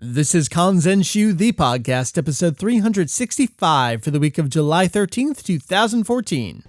This is Kanzenshuu, the podcast, episode 365 for the week of July 13th, 2014.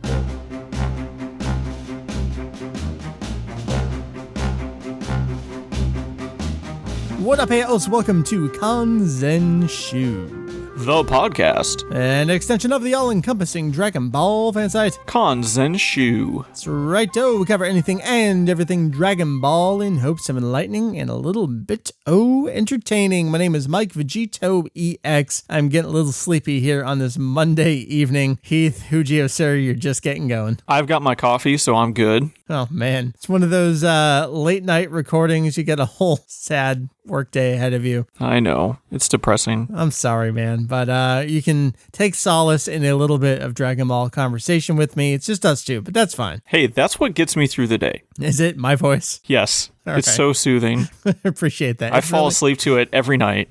What up, ales? Welcome to Kanzenshuu, the podcast, an extension of the all-encompassing Dragon Ball fan site, Kanzenshuu. That's right, we cover anything and everything Dragon Ball in hopes of enlightening and a little bit entertaining. My name is Mike VegettoEX. I'm getting a little sleepy here on this Monday evening. Heath, Hujio, sir, you're just getting going. I've got my coffee, so I'm good. Oh man, it's one of those late night recordings. You get a whole sad workday ahead of you. I know, it's depressing. I'm sorry, man, but you can take solace in a little bit of Dragon Ball conversation with me. It's just us two, but that's fine. Hey, that's what gets me through the day. Is it my voice? Yes, All it's right. so soothing. I appreciate that. I fall asleep to it every night.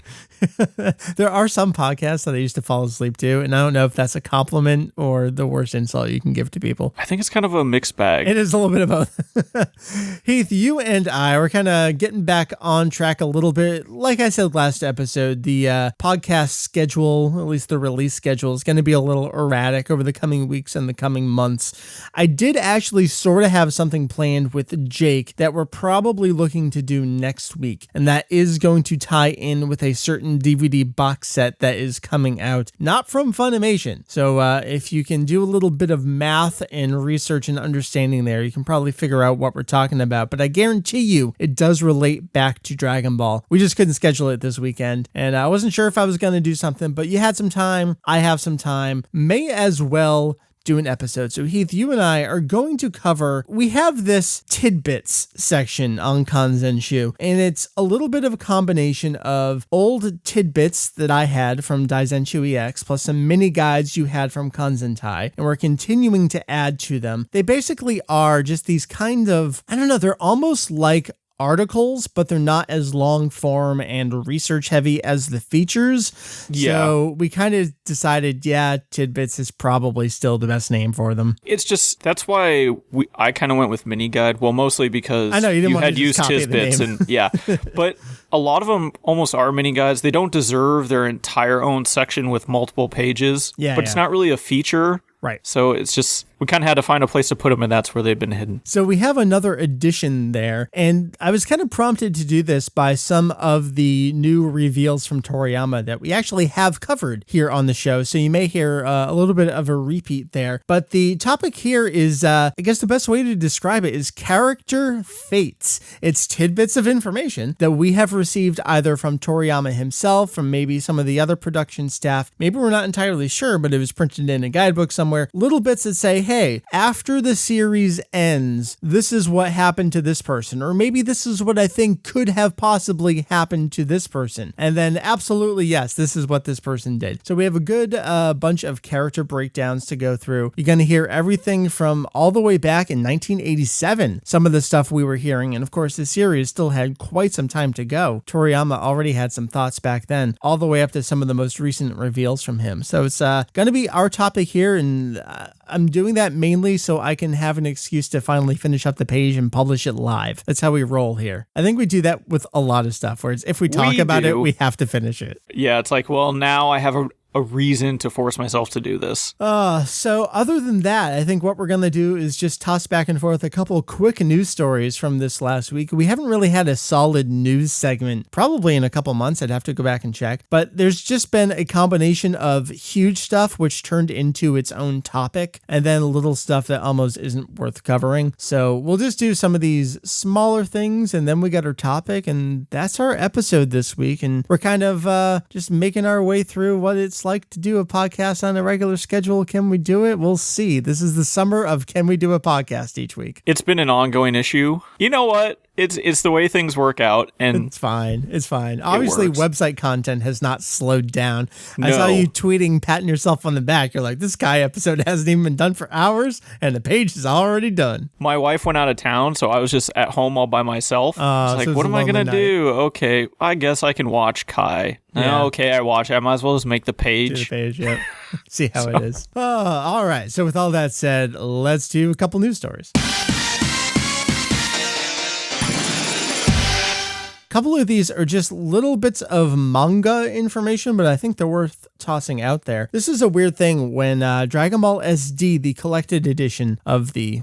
There are some podcasts that I used to fall asleep to, and I don't know if that's a compliment or the worst insult you can give to people. I think it's kind of a mixed bag. It is a little bit of both. Heath, you and I were kind of getting back on track a little bit. Like I said last episode, the podcast schedule, at least the release schedule, is going to be a little erratic over the coming weeks and the coming months. I did actually sort of have something planned with Jake that we're probably looking to do next week, and that is going to tie in with a certain DVD box set that is coming out, not from Funimation. So if you can do a little bit of math and research and understanding there, you can probably figure out what we're talking about. But I guarantee you it does relate back to Dragon Ball. We just couldn't schedule it this weekend, and I wasn't sure if I was going to do something, but you had some time. I have some time. May as well do an episode. So Heath, you and I are going to cover, we have this tidbits section on Kanzenshuu, and it's a little bit of a combination of old tidbits that I had from VegettoEX plus some mini guides you had from Kanzentai, and we're continuing to add to them. They basically are just these kind of, I don't know, they're almost like articles, but they're not as long form and research heavy as the features. Yeah. So we kind of decided, tidbits is probably still the best name for them. It's just, that's why I kind of went with mini guide. Well, mostly because I know you had used tidbits and but a lot of them almost are mini guides. They don't deserve their entire own section with multiple pages, but it's not really a feature. Right. So it's just, we kind of had to find a place to put them, and that's where they've been hidden. So we have another edition there, and I was kind of prompted to do this by some of the new reveals from Toriyama that we actually have covered here on the show. So you may hear a little bit of a repeat there. But the topic here is, I guess the best way to describe it is character fates. It's tidbits of information that we have received either from Toriyama himself, from maybe some of the other production staff. Maybe we're not entirely sure, but it was printed in a guidebook somewhere. Little bits that say, hey, after the series ends, this is what happened to this person, or maybe this is what I think could have possibly happened to this person. And then absolutely, yes, this is what this person did. So we have a good bunch of character breakdowns to go through. You're going to hear everything from all the way back in 1987, some of the stuff we were hearing. And of course, the series still had quite some time to go. Toriyama already had some thoughts back then, all the way up to some of the most recent reveals from him. So it's going to be our topic here, and I'm doing that mainly so I can have an excuse to finally finish up the page and publish it live. That's how we roll here. I think we do that with a lot of stuff, where it's, if we talk about it, we have to finish it. Yeah, it's like, well, now I have a reason to force myself to do this. So other than that, I think what we're going to do is just toss back and forth a couple quick news stories from this last week. We haven't really had a solid news segment, probably in a couple months. I'd have to go back and check. But there's just been a combination of huge stuff, which turned into its own topic, and then little stuff that almost isn't worth covering. So we'll just do some of these smaller things, and then we got our topic, and that's our episode this week. And we're kind of just making our way through what it's like to do a podcast on a regular schedule. Can we do it? We'll see. This is the summer of can we do a podcast each week? It's been an ongoing issue. You know what? It's the way things work out, and it's fine. It's fine. Obviously, website content has not slowed down. No. I saw you tweeting, patting yourself on the back. You're like, this guy episode hasn't even been done for hours, and the page is already done. My wife went out of town, so I was just at home all by myself. I was like, what am I going to do? Okay, I guess I can watch Kai. Yeah. Okay, I watch. I might as well just make the page. Do the page, yep. See how it is. All right. So with all that said, let's do a couple news stories. couple of these are just little bits of manga information, but I think they're worth tossing out there. This is a weird thing when Dragon Ball SD, the collected edition of the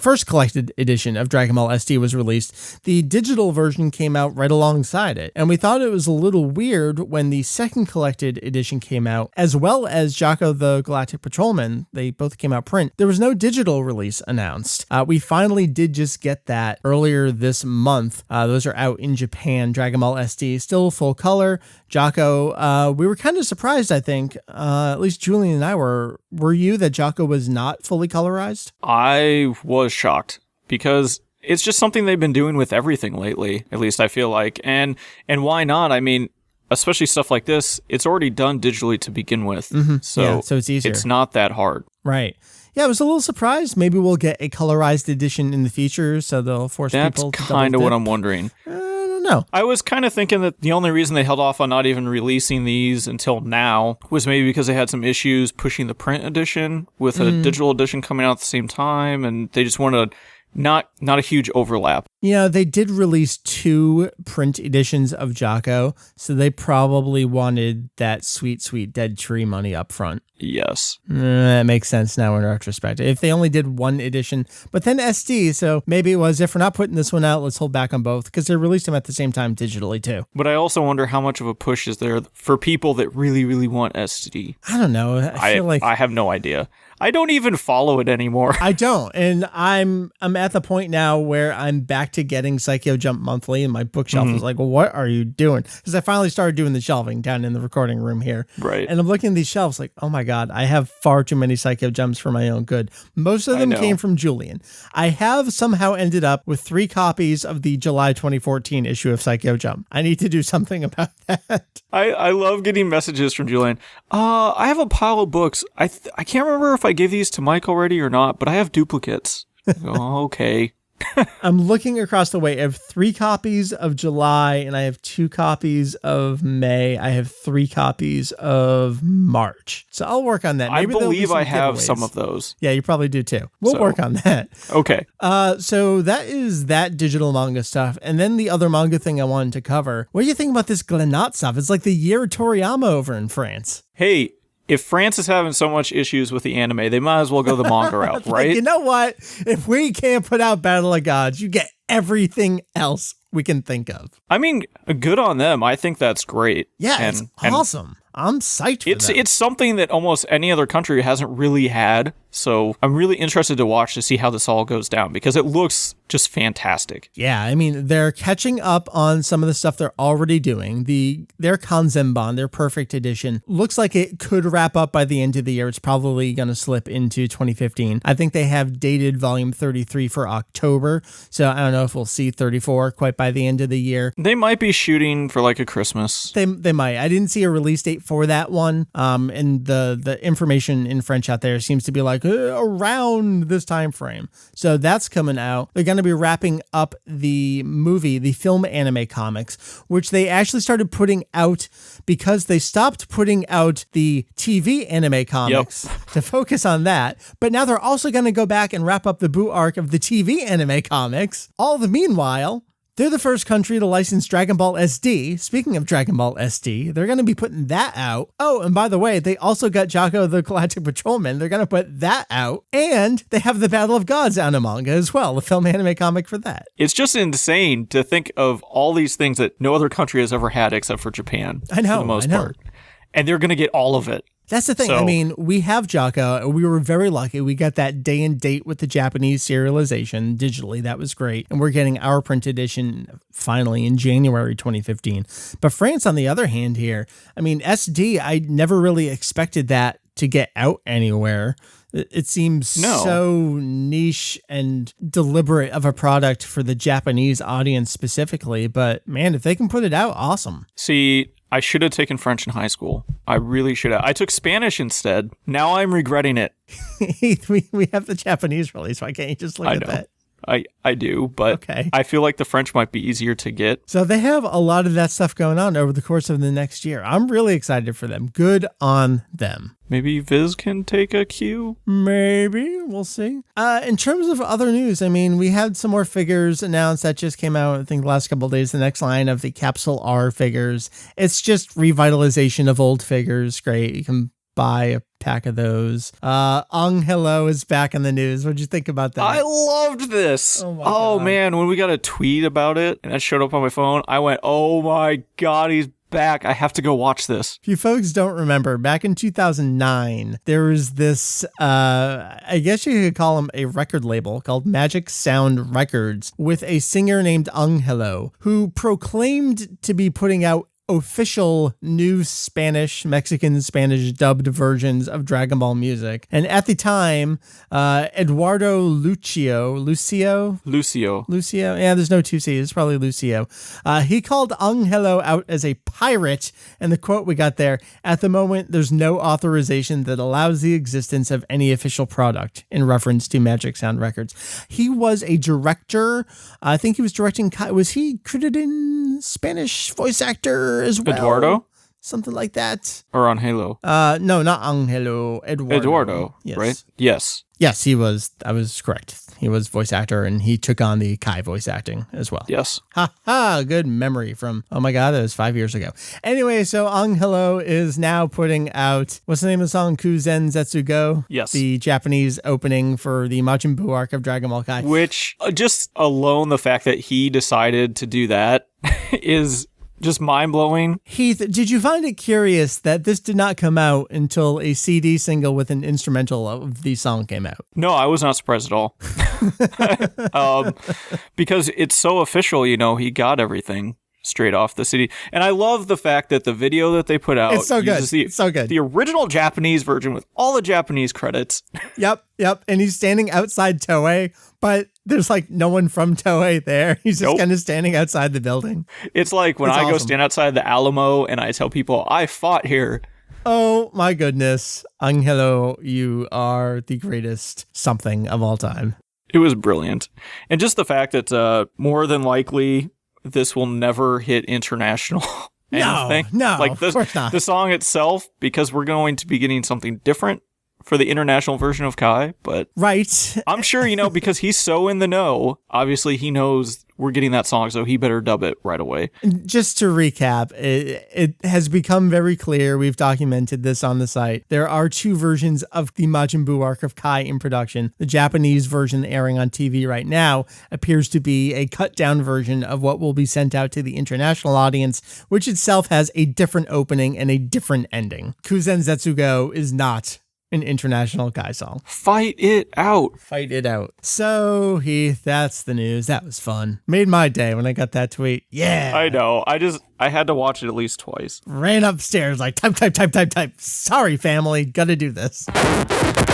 first collected edition of Dragon Ball SD was released, the digital version came out right alongside it. And we thought it was a little weird when the second collected edition came out, as well as Jocko the Galactic Patrolman. They both came out print. There was no digital release announced. We finally did just get that earlier this month. Those are out in Japan. Dragon Ball SD, still full color. Jocko, we were kind of surprised, I think, at least Julian and I were. Were you, that Jocko was not fully colorized? I was shocked because it's just something they've been doing with everything lately, at least I feel like. And why not? I mean, especially stuff like this, it's already done digitally to begin with. Mm-hmm. So it's easier. It's not that hard. Right. Yeah, I was a little surprised. Maybe we'll get a colorized edition in the future, so they'll force people to double dip. That's kind of what I'm wondering. No. I was kind of thinking that the only reason they held off on not even releasing these until now was maybe because they had some issues pushing the print edition with a digital edition coming out at the same time, and they just wanted not a huge overlap. Yeah, they did release 2 print editions of Jocko, so they probably wanted that sweet, sweet dead tree money up front. Yes. That makes sense now in retrospect. If they only did 1 edition, but then SD, so maybe it was, if we're not putting this one out, let's hold back on both, because they released them at the same time digitally too. But I also wonder how much of a push is there for people that really, really want SD. I don't know. I feel like I have no idea. I don't even follow it anymore. I don't. And I'm at the point now where I'm back to getting Psycho Jump monthly, and my bookshelf is like, well, what are you doing? Because I finally started doing the shelving down in the recording room here. Right. And I'm looking at these shelves like, oh my God, I have far too many Psycho Jumps for my own good. Most of them came from Julian. I have somehow ended up with 3 copies of the July 2014 issue of Psycho Jump. I need to do something about that. I love getting messages from Julian. I have a pile of books. I can't remember if I gave these to Mike already or not, but I have duplicates. Oh, okay. I'm looking across the way. I have 3 copies of July, and I have 2 copies of May. I have 3 copies of March. So I'll work on that. Maybe I believe I have some of those. Yeah, you probably do too. We'll work on that. Okay. So that is that digital manga stuff. And then the other manga thing I wanted to cover. What do you think about this Glenat stuff? It's like the year of Toriyama over in France. Hey, if France is having so much issues with the anime, they might as well go the manga route, right? You know what? If we can't put out Battle of Gods, you get everything else we can think of. I mean, good on them. I think that's great. Yeah, it's awesome. I'm psyched for that. It's something that almost any other country hasn't really had. So I'm really interested to watch to see how this all goes down, because it looks just fantastic. Yeah, I mean, they're catching up on some of the stuff they're already doing. Their Kanzenban, their perfect edition, looks like it could wrap up by the end of the year. It's probably going to slip into 2015. I think they have dated volume 33 for October, so I don't know if we'll see 34 quite by the end of the year. They might be shooting for like a Christmas. They might. I didn't see a release date for that one, and the information in French out there seems to be like around this time frame. So that's coming out. They're going to be wrapping up the film anime comics, which they actually started putting out because they stopped putting out the TV anime comics to focus on that. But now they're also going to go back and wrap up the Boo arc of the TV anime comics. All the meanwhile, they're the first country to license Dragon Ball SD. Speaking of Dragon Ball SD, they're going to be putting that out. Oh, and by the way, they also got Jocko the Galactic Patrolman. They're going to put that out. And they have the Battle of Gods out in manga as well, the film anime comic for that. It's just insane to think of all these things that no other country has ever had except for Japan. I know, for the most part. And they're going to get all of it. That's the thing. So, I mean, we have Jocko. We were very lucky. We got that day and date with the Japanese serialization digitally. That was great. And we're getting our print edition finally in January 2015. But France, on the other hand here, I mean, SD, I never really expected that to get out anywhere. It seems so niche and deliberate of a product for the Japanese audience specifically. But man, if they can put it out, awesome. See, I should have taken French in high school. I really should have. I took Spanish instead. Now I'm regretting it. we have the Japanese release. Why can't you just look at that? I do, but Okay. I feel like the French might be easier to get. So they have a lot of that stuff going on over the course of the next year. I'm really excited for them. Good on them. Maybe Viz can take a cue? Maybe. We'll see. In terms of other news, I mean, we had some more figures announced that just came out, I think, the last couple of days. The next line of the Capsule R figures. It's just revitalization of old figures. Great. You can buy a pack of those. Hello is back in the news. What'd you think about that? I loved this. Oh man, when we got a tweet about it and it showed up on my phone, I went, oh my God, he's back. I have to go watch this. If you folks don't remember, back in 2009, there was this, I guess you could call him a record label called Magic Sound Records with a singer named Hello, who proclaimed to be putting out official new Mexican Spanish dubbed versions of Dragon Ball music. And at the time, Eduardo Lucio. Yeah, there's no two C's. It's probably Lucio. He called Hello out as a pirate. And the quote we got there, at the moment, there's no authorization that allows the existence of any official product, in reference to Magic Sound Records. He was a director. I think he was directing. Was he credited in Spanish voice actor as well? Eduardo? Something like that. Or Angelo? No, not Angelo. Eduardo, yes. Right? Yes. Yes, he was. I was correct. He was voice actor, and he took on the Kai voice acting as well. Yes. Ha ha! Good memory from, oh my God, that was 5 years ago. Anyway, so Hello is now putting out, what's the name of the song? Kanzenshuu Go? Yes. The Japanese opening for the Majin Buu arc of Dragon Ball Kai. Which, just alone, the fact that he decided to do that is just mind-blowing. Heath, did you find it curious that this did not come out until a CD single with an instrumental of the song came out? No, I was not surprised at all. Because it's so official, he got everything straight off the CD. And I love the fact that the video that they put out it's so good. It's so good. The original Japanese version with all the Japanese credits. Yep. And he's standing outside Toei, but there's like no one from Toei there. He's just kind of standing outside the building. It's like when I go stand outside the Alamo and I tell people I fought here. Oh my goodness. Hello, you are the greatest something of all time. It was brilliant. And just the fact that more than likely this will never hit international anything. No, like of course not. The song itself, because we're going to be getting something different for the international version of Kai, but right. I'm sure, because he's so in the know, obviously he knows we're getting that song, so he better dub it right away. Just to recap, it has become very clear, we've documented this on the site, there are two versions of the Majin Buu arc of Kai in production. The Japanese version airing on TV right now appears to be a cut-down version of what will be sent out to the international audience, which itself has a different opening and a different ending. Kanzenshuu Go is not an international Kai song. Fight it out. Fight it out. So, Heath, that's the news. That was fun. Made my day when I got that tweet. Yeah. I know. I had to watch it at least twice. Ran upstairs like type. Sorry, family. Gotta do this.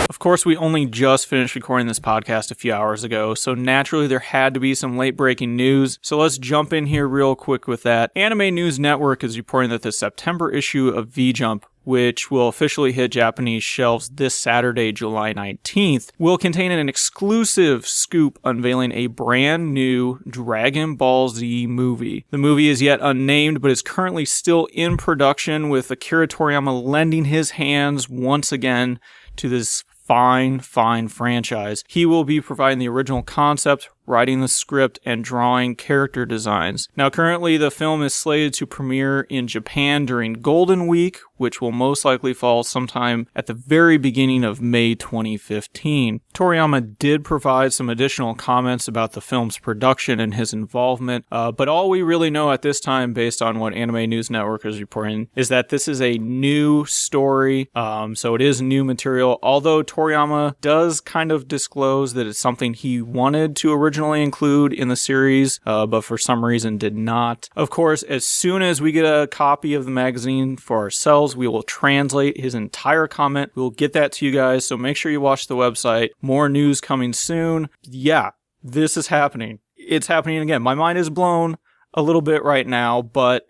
Of course, we only just finished recording this podcast a few hours ago, so naturally there had to be some late-breaking news. So let's jump in here real quick with that. Anime News Network is reporting that the September issue of V-Jump, which will officially hit Japanese shelves this Saturday, July 19th, will contain an exclusive scoop unveiling a brand new Dragon Ball Z movie. The movie is yet unnamed, but is currently still in production, with Akira Toriyama lending his hands once again to this fine franchise. He will be providing the original concept, writing the script, and drawing character designs. Now, currently, the film is slated to premiere in Japan during Golden Week, which will most likely fall sometime at the very beginning of May 2015. Toriyama did provide some additional comments about the film's production and his involvement, but all we really know at this time, based on what Anime News Network is reporting, is that this is a new story, so it is new material, although Toriyama does kind of disclose that it's something he wanted to originally include in the series, but for some reason did not. Of course, as soon as we get a copy of the magazine for ourselves, we will translate his entire comment. We will get that to you guys, so make sure you watch the website. More news coming soon. Yeah, this is happening. It's happening again. My mind is blown a little bit right now, but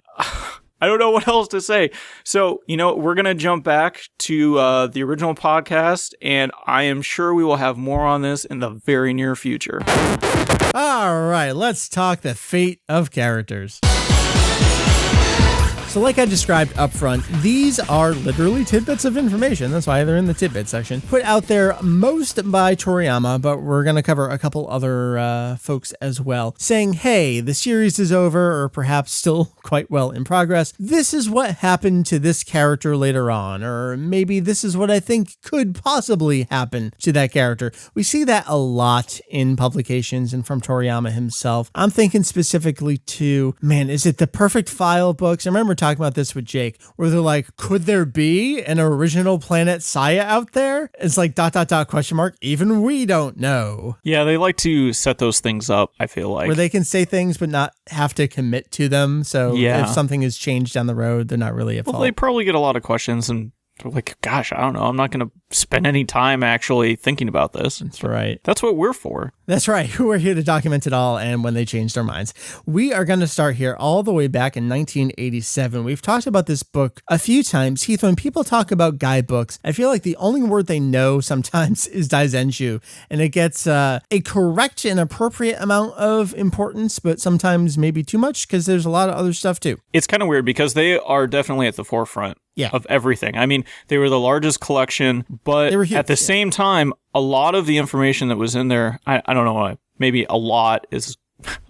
I don't know what else to say. So, we're going to jump back to the original podcast, and I am sure we will have more on this in the very near future. All right, let's talk the fate of characters. So like I described up front, these are literally tidbits of information. That's why they're in the tidbit section. Put out there most by Toriyama, but we're going to cover a couple other folks as well, saying, hey, the series is over, or perhaps still quite well in progress. This is what happened to this character later on, or maybe this is what I think could possibly happen to that character. We see that a lot in publications and from Toriyama himself. I'm thinking specifically to, is it the Perfect File books? I remember talking about this with Jake, where they're like, could there be an original Planet Saya out there? It's like ... question mark. Even we don't know. Yeah, they like to set those things up, I feel like. Where they can say things but not have to commit to them. So if something is changed down the road, they're not really at fault. They probably get a lot of questions and they're like, gosh, I don't know. I'm not going to spend any time actually thinking about this. That's right. That's what we're for. That's right. We're here to document it all and when they changed their minds. We are going to start here all the way back in 1987. We've talked about this book a few times. Heath, when people talk about guidebooks, I feel like the only word they know sometimes is Kanzenshuu, and it gets a correct and appropriate amount of importance, but sometimes maybe too much because there's a lot of other stuff too. It's kind of weird because they are definitely at the forefront of everything. I mean, they were the largest collection, but at the same time, a lot of the information that was in there, I don't know, maybe a lot is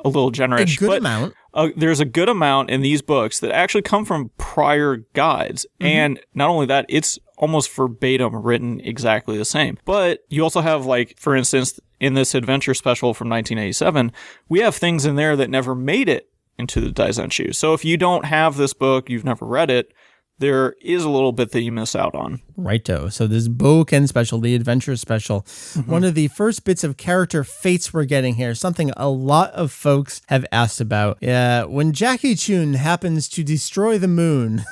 a little generous. A good amount. There's a good amount in these books that actually come from prior guides. Mm-hmm. And not only that, it's almost verbatim written exactly the same. But you also have, like, for instance, in this adventure special from 1987, we have things in there that never made it into the Kanzenshuu. So if you don't have this book, you've never read it, there is a little bit that you miss out on. Righto. So this Boken special, the adventure special, one of the first bits of character fates we're getting here, something a lot of folks have asked about. When Jackie Chun happens to destroy the moon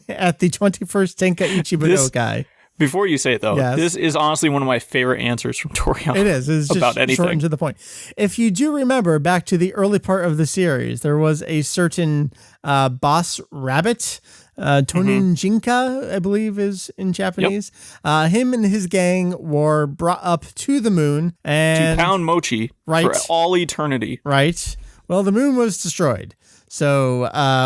at the 21st Tenkaichi Budokai. Before you say it, though, this is honestly one of my favorite answers from Toriyama. It is. It's about just anything. Short and to the point. If you do remember back to the early part of the series, there was a certain boss rabbit, Tonin Jinka, I believe is in Japanese. Yep. Him and his gang were brought up to the moon and to pound mochi for all eternity. Right. Well, the moon was destroyed. So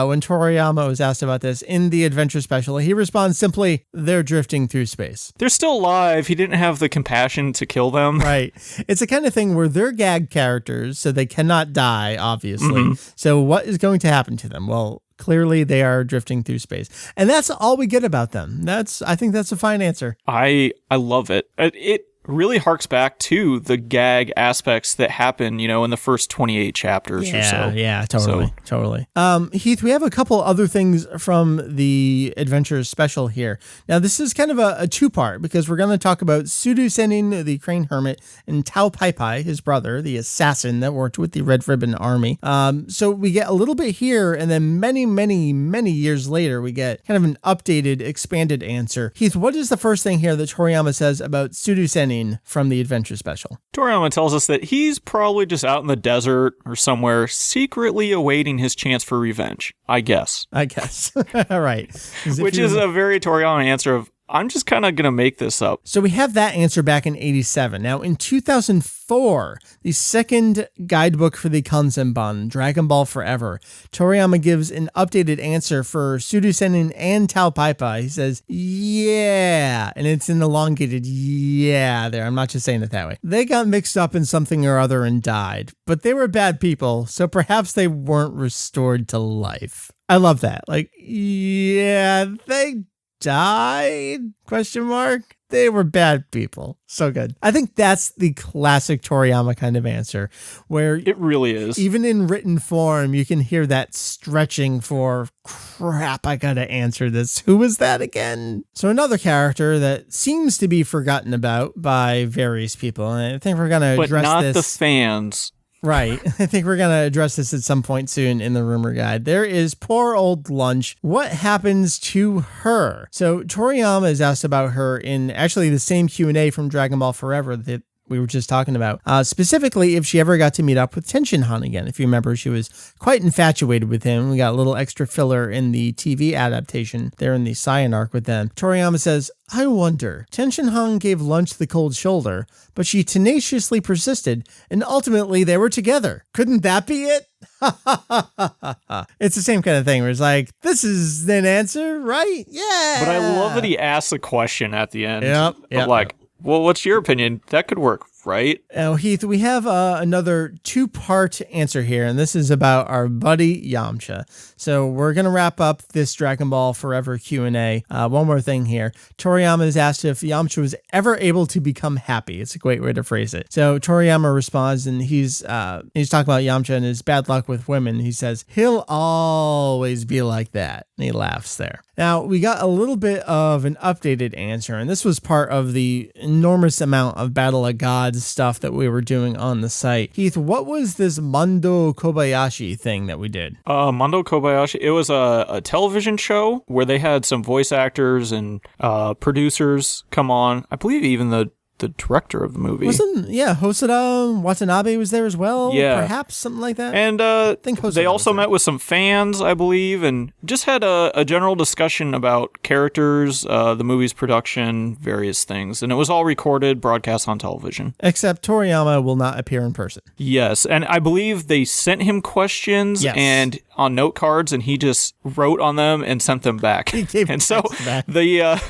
when Toriyama was asked about this in the adventure special, he responds simply, they're drifting through space. They're still alive. He didn't have the compassion to kill them. Right. It's the kind of thing where they're gag characters, so they cannot die, obviously. So what is going to happen to them? Well, clearly they are drifting through space. And that's all we get about them. I think that's a fine answer. I love it. It really harks back to the gag aspects that happen, in the first 28 chapters or so. Yeah, totally. Heath, we have a couple other things from the Adventures special here. Now, this is kind of a two-part because we're going to talk about Sudu Sennin, the Crane Hermit, and Tao Pai Pai, his brother, the assassin that worked with the Red Ribbon Army. So we get a little bit here, and then many, many, many years later, we get kind of an updated, expanded answer. Heath, what is the first thing here that Toriyama says about Sudu Sennin from the Adventure Special? Toriyama tells us that he's probably just out in the desert or somewhere secretly awaiting his chance for revenge, I guess. All right. Which is a very Toriyama answer of, I'm just kind of going to make this up. So we have that answer back in 87. Now, in 2004, the second guidebook for the Kanzenban, Dragon Ball Forever, Toriyama gives an updated answer for Sudu Sennin and Tao Pai Pai. He says, yeah, and it's an elongated yeah there. I'm not just saying it that way. They got mixed up in something or other and died, but they were bad people, so perhaps they weren't restored to life. I love that. Like, yeah, they died? ? They were bad people. So good. I think that's the classic Toriyama kind of answer, where it really is. Even in written form, you can hear that stretching for, crap, I gotta answer this. Who was that again? So another character that seems to be forgotten about by various people, and I think we're gonna address this. But not the fans. Right. I think we're going to address this at some point soon in the rumor guide. There is poor old Lunch. What happens to her? So Toriyama is asked about her in actually the same Q&A from Dragon Ball Forever that we were just talking about. Specifically, if she ever got to meet up with Tenshinhan again. If you remember, she was quite infatuated with him. We got a little extra filler in the TV adaptation there in the Saiyan arc with them. Toriyama says, I wonder, Tenshinhan gave Lunch the cold shoulder, but she tenaciously persisted, and ultimately they were together. Couldn't that be it? It's the same kind of thing where it's like, this is an answer, right? Yeah. But I love that he asks a question at the end. Yep. Like, well, what's your opinion? That could work, right? Now, Heath, we have another 2-part answer here, and this is about our buddy Yamcha. So we're going to wrap up this Dragon Ball Forever Q&A. One more thing here. Toriyama is asked if Yamcha was ever able to become happy. It's a great way to phrase it. So Toriyama responds, and he's talking about Yamcha and his bad luck with women. He says, he'll always be like that. And he laughs there. Now, we got a little bit of an updated answer, and this was part of the enormous amount of Battle of Gods stuff that we were doing on the site. Heath, what was this Mondo Kobayashi thing that we did? Mondo Kobayashi, it was a television show where they had some voice actors and producers come on. I believe even the director of the movie. Hosoda Watanabe was there as well. Yeah. Perhaps something like that. And I think they also met with some fans, I believe, and just had a general discussion about characters, the movie's production, various things. And it was all recorded, broadcast on television. Except Toriyama will not appear in person. Yes, and I believe they sent him questions and on note cards, and he just wrote on them and sent them back. And so back. the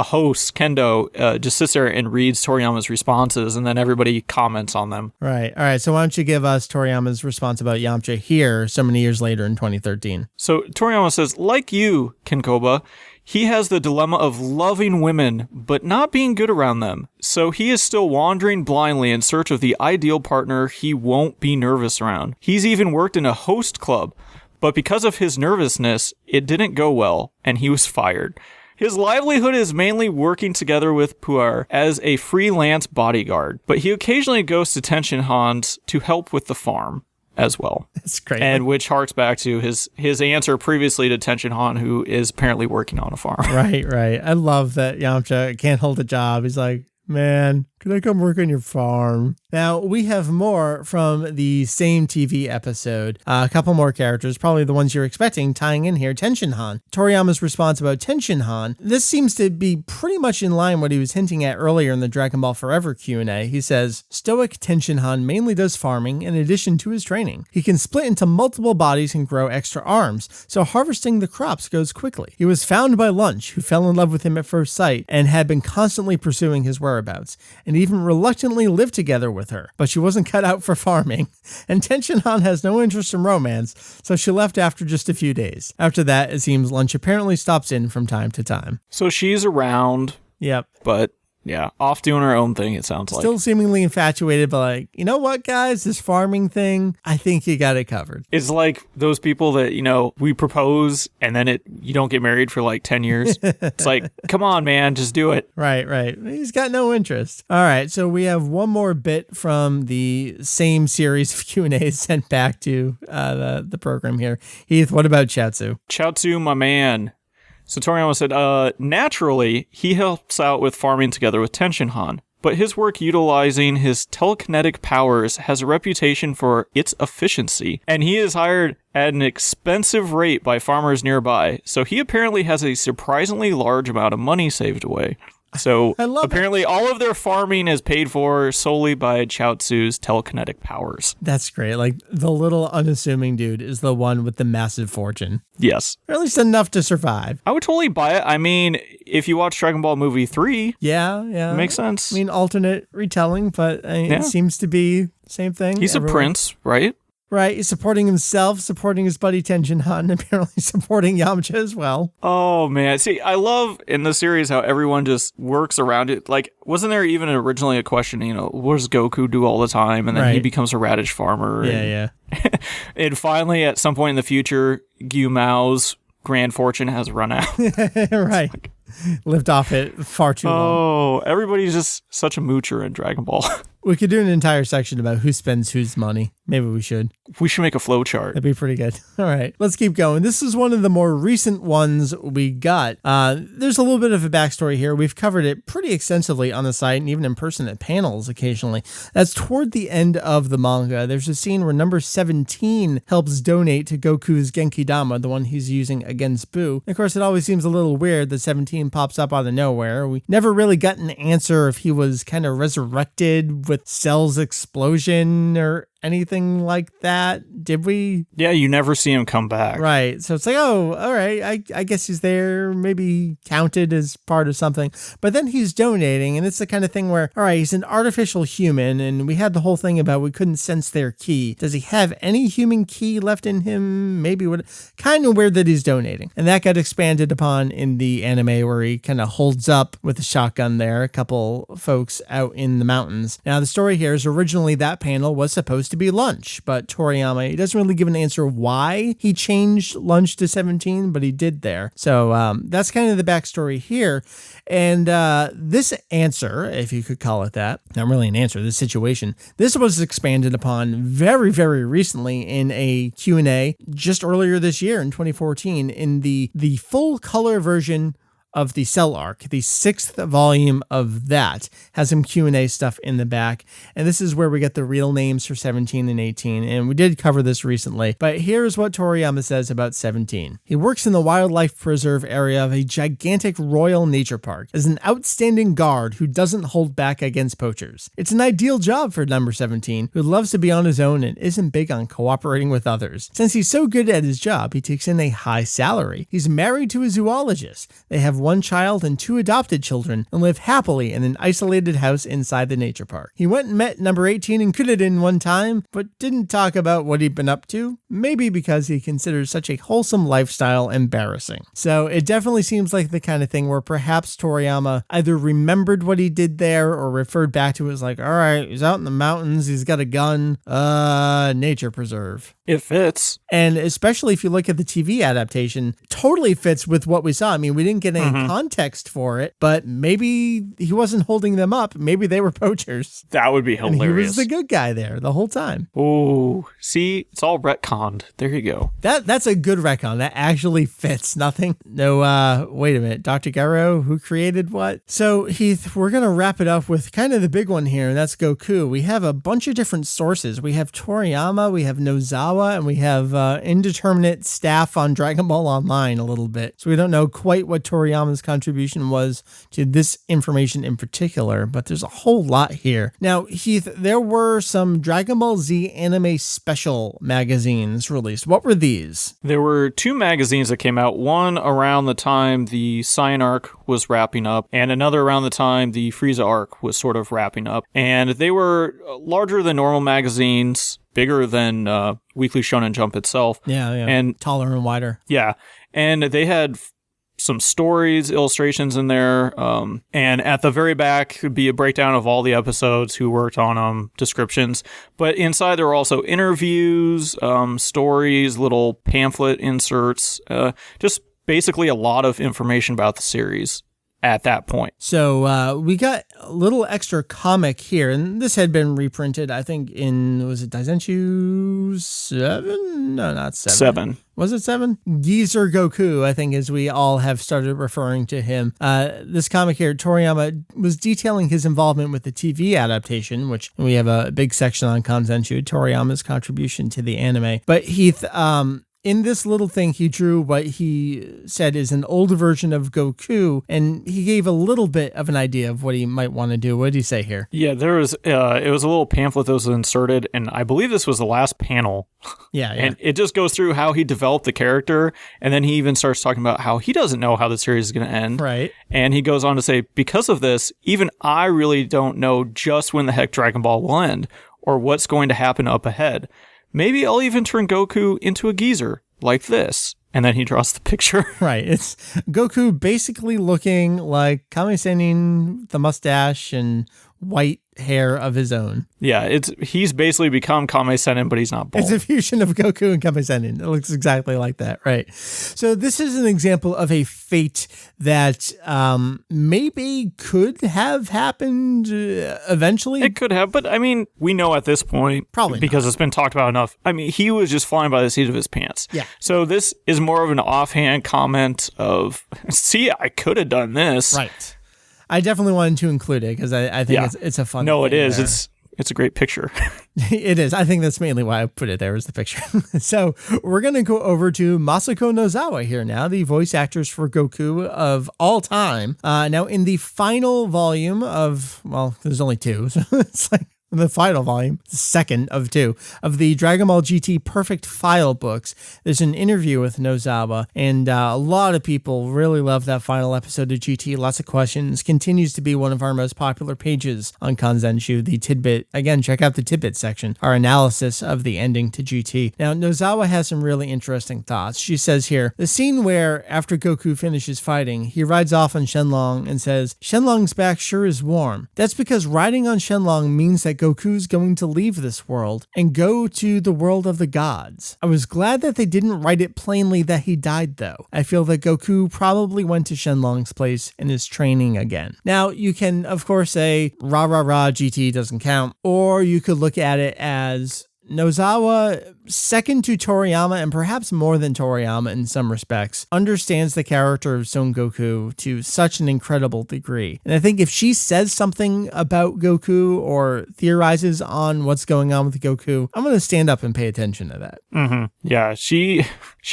host Kendo just sits there and reads Toriyama's responses, and then everybody comments on them. Right. All right. So why don't you give us Toriyama's response about Yamcha here so many years later in 2013? So Toriyama says, like you, Kenkoba, he has the dilemma of loving women, but not being good around them. So he is still wandering blindly in search of the ideal partner he won't be nervous around. He's even worked in a host club, but because of his nervousness, it didn't go well, and he was fired. His livelihood is mainly working together with Puar as a freelance bodyguard, but he occasionally goes to Tenshinhan's to help with the farm as well. That's great. And which harks back to his answer previously to Tenshinhan, who is apparently working on a farm. Right. I love that Yamcha can't hold a job. He's like, man, can I come work on your farm? Now, we have more from the same TV episode. A couple more characters, probably the ones you're expecting, tying in here. Tenshinhan. Toriyama's response about Tenshinhan. This seems to be pretty much in line what he was hinting at earlier in the Dragon Ball Forever Q&A. He says, stoic Tenshinhan mainly does farming in addition to his training. He can split into multiple bodies and grow extra arms, so harvesting the crops goes quickly. He was found by Lunch, who fell in love with him at first sight and had been constantly pursuing his whereabouts, and even reluctantly lived together with her, but she wasn't cut out for farming, and Tenshinhan has no interest in romance, so she left after just a few days. After that, it seems Lunch apparently stops in from time to time. So she's around. Yep. But yeah, off doing her own thing, it sounds like. Still seemingly infatuated, but like, you know what, guys? This farming thing, I think you got it covered. It's like those people that, we propose and then you don't get married for like 10 years. It's like, come on, man, just do it. Right. He's got no interest. All right, so we have one more bit from the same series of Q&As sent back to the program here. Heath, what about Chaozu? Chaozu, my man. So Toriyama said, naturally, he helps out with farming together with Tenshinhan, but his work utilizing his telekinetic powers has a reputation for its efficiency, and he is hired at an expensive rate by farmers nearby, so he apparently has a surprisingly large amount of money saved away. So apparently all of their farming is paid for solely by Chaozu's telekinetic powers. That's great. Like, the little unassuming dude is the one with the massive fortune. Yes. Or at least enough to survive. I would totally buy it. I mean, if you watch Dragon Ball Movie 3, yeah, it makes sense. I mean, alternate retelling, but it seems to be the same thing. He's a prince, right? Right, he's supporting himself, supporting his buddy Tenshinhan, and apparently supporting Yamcha as well. Oh, man. See, I love in the series how everyone just works around it. Like, wasn't there even originally a question, what does Goku do all the time? And then he becomes a radish farmer. Yeah. And finally, at some point in the future, Gyumao's grand fortune has run out. Right. Lived off it far too long. Oh, everybody's just such a moocher in Dragon Ball. We could do an entire section about who spends whose money. Maybe we should. We should make a flow chart. That'd be pretty good. All right, let's keep going. This is one of the more recent ones we got. There's a little bit of a backstory here. We've covered it pretty extensively on the site and even in person at panels occasionally. That's toward the end of the manga. There's a scene where number 17 helps donate to Goku's Genki Dama, the one he's using against Buu. And of course, it always seems a little weird that 17 pops up out of nowhere. We never really got an answer if he was kind of resurrected with Cell's explosion or anything like that, did we? Yeah, you never see him come back. Right. So it's like, oh, all right, I guess he's there, maybe counted as part of something. But then he's donating, and it's the kind of thing where, all right, he's an artificial human, and we had the whole thing about we couldn't sense their ki. Does he have any human ki left in him? Maybe what? Kind of weird that he's donating. And that got expanded upon in the anime where he kind of holds up with a shotgun there, a couple folks out in the mountains. Now, the story here is originally that panel was supposed to be lunch, but Toriyama, he doesn't really give an answer why he changed lunch to 17, but he did there. So that's kind of the backstory here. And this answer, if you could call it that, not really an answer, this situation, this was expanded upon very, very recently in a Q&A just earlier this year in 2014 in the full color version of the Cell arc. The 6th volume of that has some Q&A stuff in the back. And this is where we get the real names for 17 and 18. And we did cover this recently. But here's what Toriyama says about 17. He works in the wildlife preserve area of a gigantic royal nature park as an outstanding guard who doesn't hold back against poachers. It's an ideal job for number 17, who loves to be on his own and isn't big on cooperating with others. Since he's so good at his job, he takes in a high salary. He's married to a zoologist. They have one child and 2 adopted children and live happily in an isolated house inside the nature park. He went and met number 18 in Kuririn one time, but didn't talk about what he'd been up to, maybe because he considers such a wholesome lifestyle embarrassing. So it definitely seems like the kind of thing where perhaps Toriyama either remembered what he did there or referred back to it as like, all right, he's out in the mountains, he's got a gun, nature preserve. It fits. And especially if you look at the TV adaptation, totally fits with what we saw. I mean, we didn't get any context for it, but maybe he wasn't holding them up. Maybe they were poachers. That would be hilarious. And he was the good guy there the whole time. Oh, see, it's all retconned. There you go. That's a good retcon. That actually fits. Nothing. No, wait a minute. Dr. Garo, who created what? So, Heath, we're going to wrap it up with kind of the big one here, and that's Goku. We have a bunch of different sources. We have Toriyama, we have Nozawa, and we have indeterminate staff on Dragon Ball Online a little bit. So we don't know quite what Toriyama's contribution was to this information in particular, but there's a whole lot here. Now, Heath, there were some Dragon Ball Z anime special magazines released. What were these? There were 2 magazines that came out, one around the time the Saiyan arc was wrapping up, and another around the time the Frieza arc was sort of wrapping up. And they were larger than normal magazines, bigger than Weekly Shonen Jump itself. Yeah. And taller and wider. Yeah. And they had some stories, illustrations in there. And at the very back would be a breakdown of all the episodes, who worked on them, descriptions. But inside there were also interviews, stories, little pamphlet inserts, just basically a lot of information about the series at that point. So we got a little extra comic here, and this had been reprinted, I think, in, was it Kanzenshuu 7? No, not 7. 7. Was it 7? Geezer Goku, I think, as we all have started referring to him. This comic here, Toriyama was detailing his involvement with the TV adaptation, which we have a big section on Kanzenshuu, Toriyama's contribution to the anime. But Heath, in this little thing, he drew what he said is an old version of Goku, and he gave a little bit of an idea of what he might want to do. What did he say here? Yeah, there was, it was a little pamphlet that was inserted, and I believe this was the last panel. Yeah. And it just goes through how he developed the character, and then he even starts talking about how he doesn't know how the series is going to end. Right. And he goes on to say, because of this, even I really don't know just when the heck Dragon Ball will end, or what's going to happen up ahead. Maybe I'll even turn Goku into a geezer, like this. And then he draws the picture. Right. It's Goku basically looking like Kami Sennin, the mustache, and white hair of his own. Yeah, he's basically become Kame-Sennin, but he's not bald. It's a fusion of Goku and Kame-Sennin. It looks exactly like that, right? So this is an example of a fate that maybe could have happened eventually. It could have, but I mean, we know at this point, probably because not. It's been talked about enough. I mean, he was just flying by the seat of his pants. Yeah. So this is more of an offhand comment of, see, I could have done this. Right. I definitely wanted to include it because I think it's a fun. No, it is. There. It's a great picture. It is. I think that's mainly why I put it there as the picture. So we're going to go over to Masako Nozawa here now, the voice actors for Goku of all time. Now in the final volume of, well, there's only two, so it's like the final volume, the second of two, of the Dragon Ball GT Perfect File books. There's an interview with Nozawa, and a lot of people really love that final episode of GT. Lots of questions. Continues to be one of our most popular pages on Kanzenshuu, the tidbit. Again, check out the tidbit section, our analysis of the ending to GT. Now, Nozawa has some really interesting thoughts. She says here, the scene where, after Goku finishes fighting, he rides off on Shenlong and says, Shenlong's back sure is warm. That's because riding on Shenlong means that Goku's going to leave this world and go to the world of the gods. I was glad that they didn't write it plainly that he died, though. I feel that Goku probably went to Shenlong's place and is training again. Now, you can, of course, say, rah, rah, rah, GT doesn't count, or you could look at it as Nozawa, second to Toriyama and perhaps more than Toriyama in some respects, understands the character of Son Goku to such an incredible degree. And I think if she says something about Goku or theorizes on what's going on with Goku, I'm going to stand up and pay attention to that. Mm-hmm. Yeah, she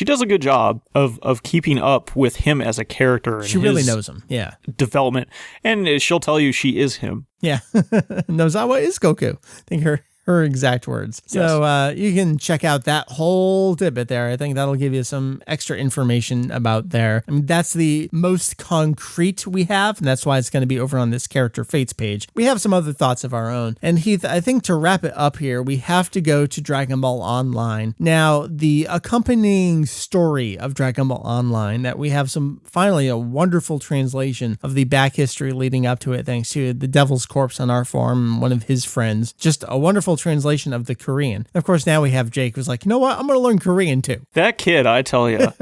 does a good job of keeping up with him as a character. And she really knows him. Yeah. Development. And she'll tell you she is him. Yeah. Nozawa is Goku. I think her exact words. Yes. So you can check out that whole tidbit there. I think that'll give you some extra information about there. I mean, that's the most concrete we have, and that's why it's going to be over on this Character Fates page. We have some other thoughts of our own. And Heath, I think to wrap it up here, we have to go to Dragon Ball Online. Now, the accompanying story of Dragon Ball Online, that we have finally a wonderful translation of the back history leading up to it, thanks to the Devil's Corpse on our forum, one of his friends. Just a wonderful translation of the Korean. Of course, now we have Jake who's like, you know what? I'm going to learn Korean too. That kid, I tell you.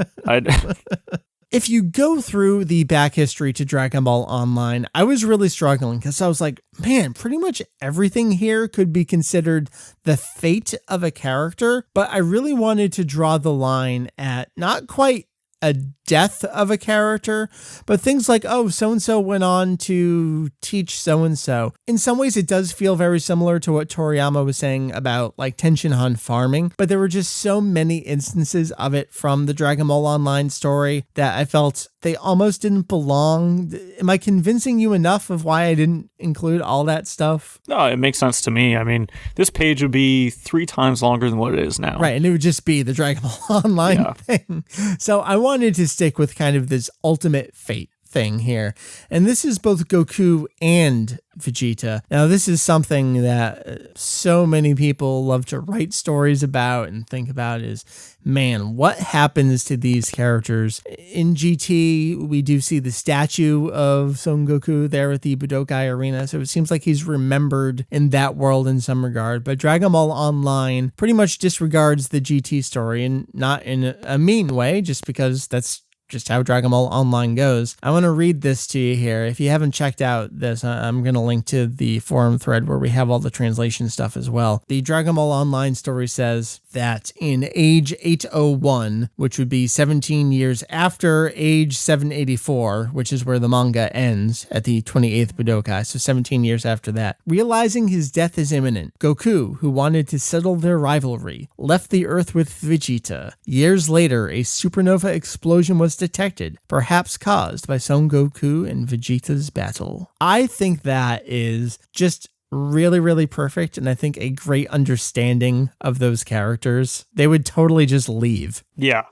If you go through the back history to Dragon Ball Online, I was really struggling because I was like, man, pretty much everything here could be considered the fate of a character, but I really wanted to draw the line at not quite a death of a character, but things like, oh, so-and-so went on to teach so-and-so. In some ways, it does feel very similar to what Toriyama was saying about like Tenshinhan farming, but there were just so many instances of it from the Dragon Ball Online story that I felt they almost didn't belong. Am I convincing you enough of why I didn't include all that stuff? No, it makes sense to me. I mean, this page would be 3 times longer than what it is now. Right, and it would just be the Dragon Ball Online thing. So I wanted to stick with kind of this ultimate fate thing here. And this is both Goku and Vegeta. Now, this is something that so many people love to write stories about and think about is, man, what happens to these characters? In GT, we do see the statue of Son Goku there at the Budokai Arena, so it seems like he's remembered in that world in some regard. But Dragon Ball Online pretty much disregards the GT story, and not in a mean way, just because that's just how Dragon Ball Online goes. I want to read this to you here. If you haven't checked out this, I'm going to link to the forum thread where we have all the translation stuff as well. The Dragon Ball Online story says that in age 801, which would be 17 years after age 784, which is where the manga ends at the 28th Budokai, so 17 years after that, realizing his death is imminent, Goku, who wanted to settle their rivalry, left the Earth with Vegeta. Years later, a supernova explosion was detected, perhaps caused by Son Goku and Vegeta's battle. I think that is just really, really perfect, and I think a great understanding of those characters. They would totally just leave. Yeah,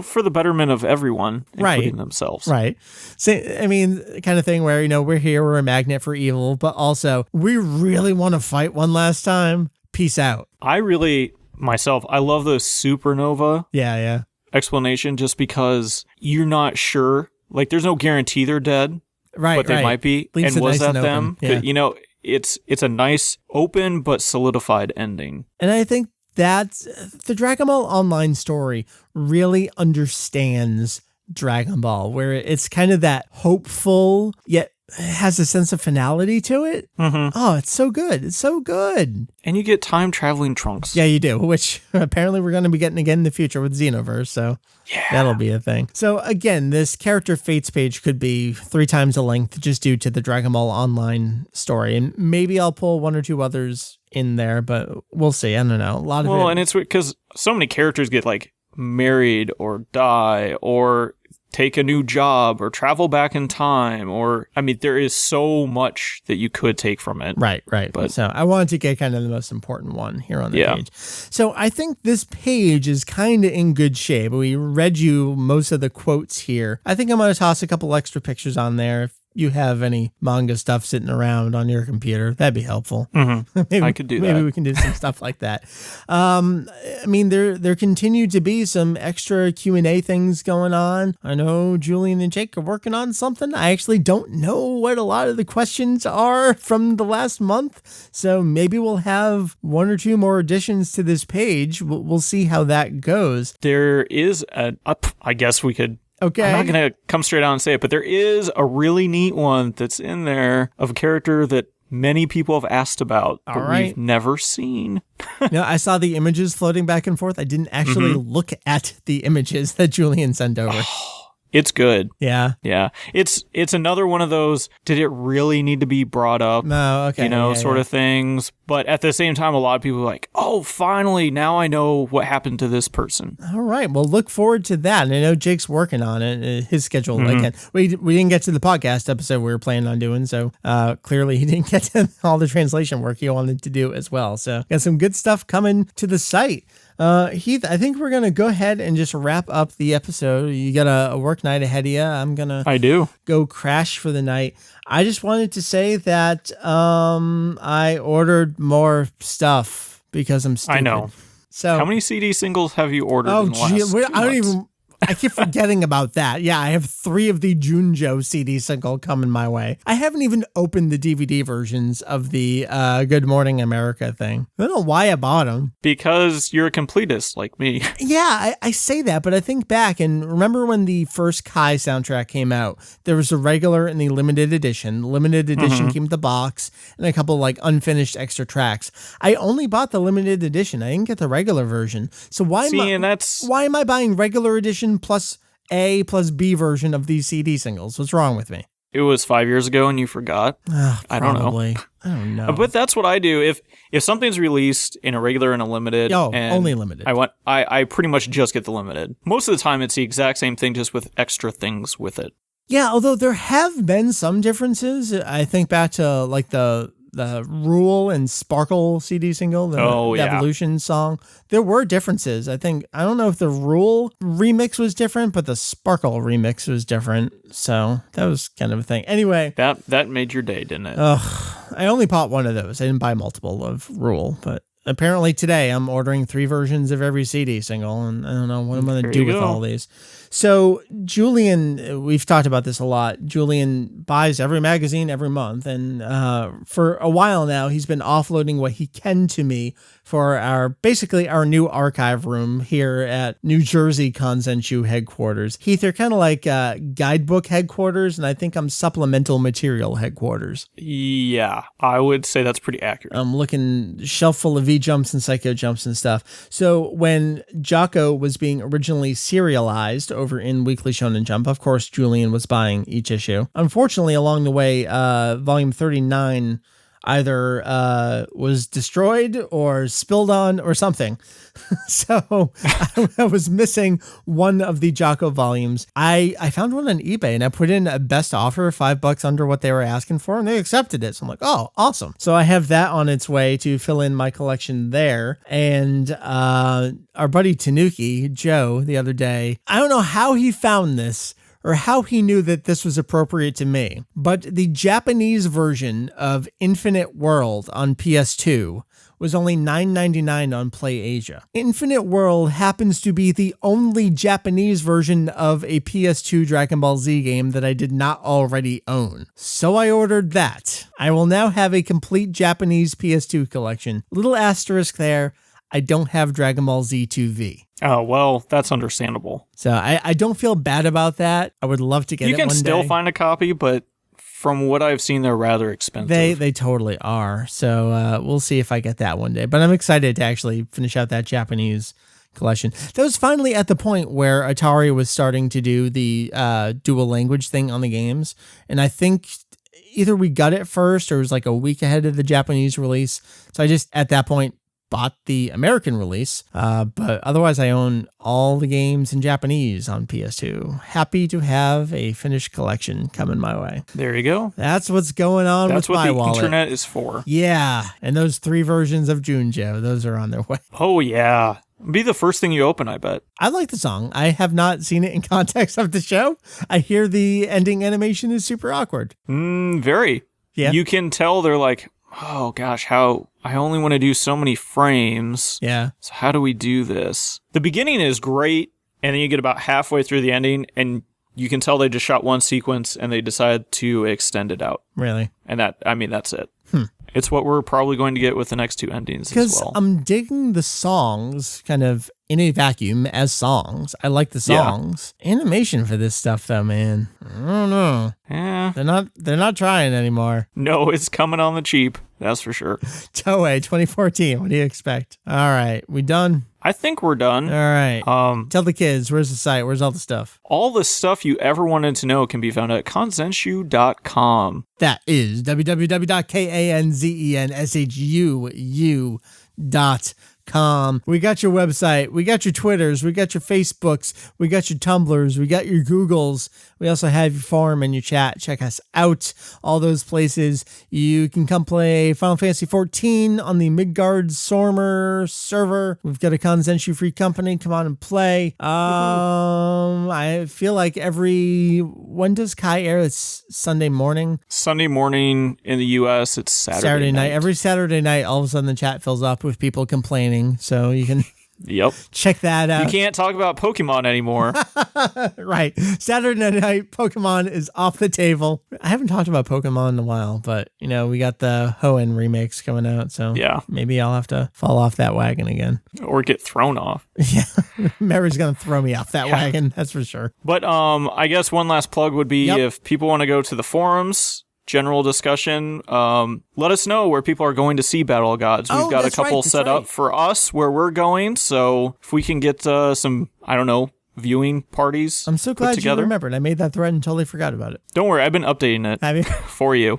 for the betterment of everyone, including themselves. Right. So, I mean, kind of thing where, we're here, we're a magnet for evil, but also, we really want to fight one last time. Peace out. I love the supernova. Yeah. Explanation, just because you're not sure, like there's no guarantee they're dead, right? But they might be. Leaves and was nice that them? Yeah. it's a nice open but solidified ending. And I think that the Dragon Ball Online story really understands Dragon Ball, where it's kind of that hopeful, yet has a sense of finality to it. Oh, it's so good. It's so good. And you get time traveling Trunks. Yeah, you do, which apparently we're going to be getting again in the future with Xenoverse, so yeah, that'll be a thing. So again, this character fates page could be 3 times the length just due to the Dragon Ball Online story, and maybe I'll pull 1 or 2 others in there, but we'll see. I don't know. A lot of it. Well, and it's because so many characters get like married or die or take a new job or travel back in time, or I mean, there is so much that you could take from it. Right. But so I wanted to get kind of the most important one here on the page. So I think this page is kind of in good shape. We read you most of the quotes here. I think I'm going to toss a couple extra pictures on there. If you have any manga stuff sitting around on your computer, that'd be helpful. Maybe, I could do that. Maybe we can do some stuff like that. I mean, there continue to be some extra Q&A things going on. I know Julian and Jake are working on something. I actually don't know what a lot of the questions are from the last month, so maybe we'll have 1 or 2 more additions to this page. We'll see how that goes. There is I guess we could. Okay. I'm not going to come straight out and say it, but there is a really neat one that's in there of a character that many people have asked about, but we've never seen. I saw the images floating back and forth. I didn't actually look at the images that Julian sent over. It's good. Yeah. It's another one of those, did it really need to be brought up? No, okay. Sort of things. But at the same time, a lot of people are like, oh, finally, now I know what happened to this person. All right. Well, look forward to that. And I know Jake's working on it, his schedule. Again, we didn't get to the podcast episode we were planning on doing. So clearly he didn't get to all the translation work he wanted to do as well. So got some good stuff coming to the site. Heath, I think we're going to go ahead and just wrap up the episode. You got a work night ahead of you. I do. Go crash for the night. I just wanted to say that I ordered more stuff because I'm stupid. I know. So how many CD singles have you ordered in the last 2 months? I keep forgetting about that. Yeah, I have 3 of the Junjo CD single coming my way. I haven't even opened the DVD versions of the Good Morning America thing. I don't know why I bought them. Because you're a completist like me. Yeah, I say that, but I think back and remember when the first Kai soundtrack came out, there was a regular and the limited edition. The limited edition came with the box and a couple like unfinished extra tracks. I only bought the limited edition. I didn't get the regular version. So why am I buying regular edition plus A plus B version of these CD singles? What's wrong with me? It was 5 years ago and you forgot. I don't know. But that's what I do. If something's released in a regular and a limited, only limited. I pretty much just get the limited. Most of the time it's the exact same thing, just with extra things with it. Yeah, although there have been some differences. I think back to like the Rule and Sparkle CD single, the Evolution song. There were differences. I don't know if the Rule remix was different, but the Sparkle remix was different. So that was kind of a thing. Anyway. That made your day, didn't it? I only bought one of those. I didn't buy multiple of Rule, but apparently today I'm ordering 3 versions of every CD single, and I don't know what I'm going to do with all these. So Julian, we've talked about this a lot. Julian buys every magazine every month, and for a while now, he's been offloading what he can to me for our new archive room here at New Jersey Kanzenshuu headquarters. Heath, they're kind of like guidebook headquarters, and I think I'm supplemental material headquarters. Yeah, I would say that's pretty accurate. I'm looking shelf full of V-Jumps and Psycho Jumps and stuff. So when Jocko was being originally serialized over in Weekly Shonen Jump, of course, Julian was buying each issue. Unfortunately, along the way, volume 39 either was destroyed or spilled on or something. So I was missing one of the Jocko volumes. I found one on eBay and I put in a best offer, $5 under what they were asking for, and they accepted it. So I'm like, oh, awesome. So I have that on its way to fill in my collection there. And our buddy Tanuki, Joe, the other day, I don't know how he found this or how he knew that this was appropriate to me, but the Japanese version of Infinite World on PS2 was only $9.99 on PlayAsia. Infinite World happens to be the only Japanese version of a PS2 Dragon Ball Z game that I did not already own. So I ordered that. I will now have a complete Japanese PS2 collection. Little asterisk there, I don't have Dragon Ball Z 2V. Oh, well, that's understandable. So I don't feel bad about that. I would love to get it one day. You can still find a copy, but from what I've seen, they're rather expensive. They totally are. So we'll see if I get that one day. But I'm excited to actually finish out that Japanese collection. That was finally at the point where Atari was starting to do the dual language thing on the games. And I think either we got it first or it was like a week ahead of the Japanese release. So I just, at that point, bought the American release, but otherwise I own all the games in Japanese on PS2. Happy to have a finished collection coming my way. There you go. That's what's going on with my wallet. That's what the internet is for. Yeah, and those 3 versions of Junjo, those are on their way. Oh yeah. Be the first thing you open, I bet. I like the song. I have not seen it in context of the show. I hear the ending animation is super awkward. Very. Yeah. You can tell they're like, oh gosh, how I only want to do so many frames. Yeah. So how do we do this? The beginning is great, and then you get about halfway through the ending, and you can tell they just shot one sequence, and they decide to extend it out. Really? And that's it. It's what we're probably going to get with the next 2 endings as well. Because I'm digging the songs kind of in a vacuum as songs. I like the songs. Yeah. Animation for this stuff though, man. I don't know. Yeah. They're not trying anymore. No, it's coming on the cheap. That's for sure. Toei 2014. What do you expect? All right. We done? I think we're done. All right. Tell the kids, where's the site? Where's all the stuff? All the stuff you ever wanted to know can be found at Kanzenshuu.com. That is www.kanzenshuu.com. We got your website, we got your Twitters, we got your Facebooks, we got your Tumblrs, we got your Googles. We also have your forum and your chat. Check us out. All those places. You can come play Final Fantasy 14 on the Midgard Sormer server. We've got a Kanzenshuu free company. Come on and play. I feel like when does Kai air? It's Sunday morning. Sunday morning in the US, it's Saturday night. Every Saturday night, all of a sudden the chat fills up with people complaining. So you can check that out. You can't talk about Pokemon anymore. Right. Saturday night, Pokemon is off the table. I haven't talked about Pokemon in a while, but we got the Hoenn remakes coming out. So maybe I'll have to fall off that wagon again. Or get thrown off. Yeah. Mary's going to throw me off that wagon. That's for sure. But I guess one last plug would be if people want to go to the forums, general discussion, let us know where people are going to see Battle of Gods. We've got a couple set up for us where we're going, so if we can get some, viewing parties. I'm so glad you remembered. I made that thread and totally forgot about it. Don't worry, I've been updating it. Have you? For you.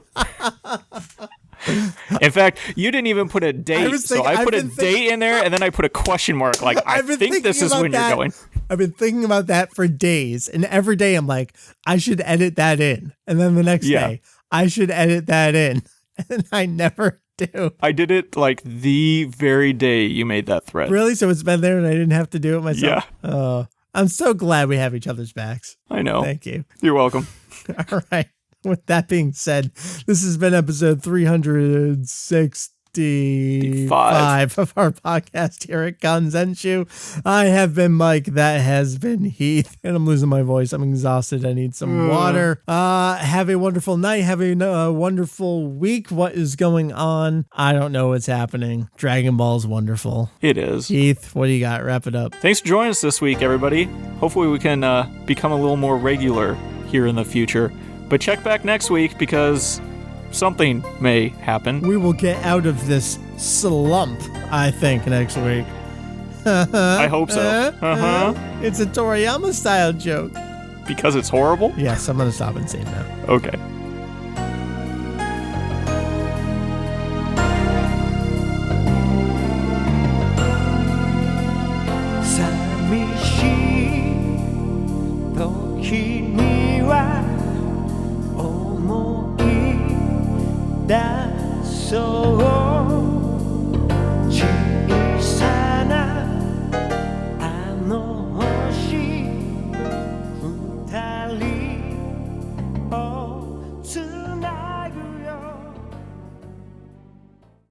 In fact, you didn't even put a date, I put a date in there, and then I put a question mark, like, I think this is when you're going. I've been thinking about that for days, and every day I'm like, I should edit that in. And then the next day, I should edit that in. And I never do. I did it like the very day you made that thread. Really? So it's been there and I didn't have to do it myself? Yeah. Oh, I'm so glad we have each other's backs. I know. Thank you. You're welcome. All right. With that being said, this has been episode 365 of our podcast here at Kanzenshuu. I have been Mike. That has been Heath. And I'm losing my voice. I'm exhausted. I need some water. Have a wonderful night. Have a wonderful week. What is going on? I don't know what's happening. Dragon Ball's wonderful. It is. Heath, what do you got? Wrap it up. Thanks for joining us this week, everybody. Hopefully we can become a little more regular here in the future. But check back next week because something may happen. We will get out of this slump, I think, next week. I hope so. It's a Toriyama style joke. Because it's horrible? Yes, I'm going to stop and say now. Okay. So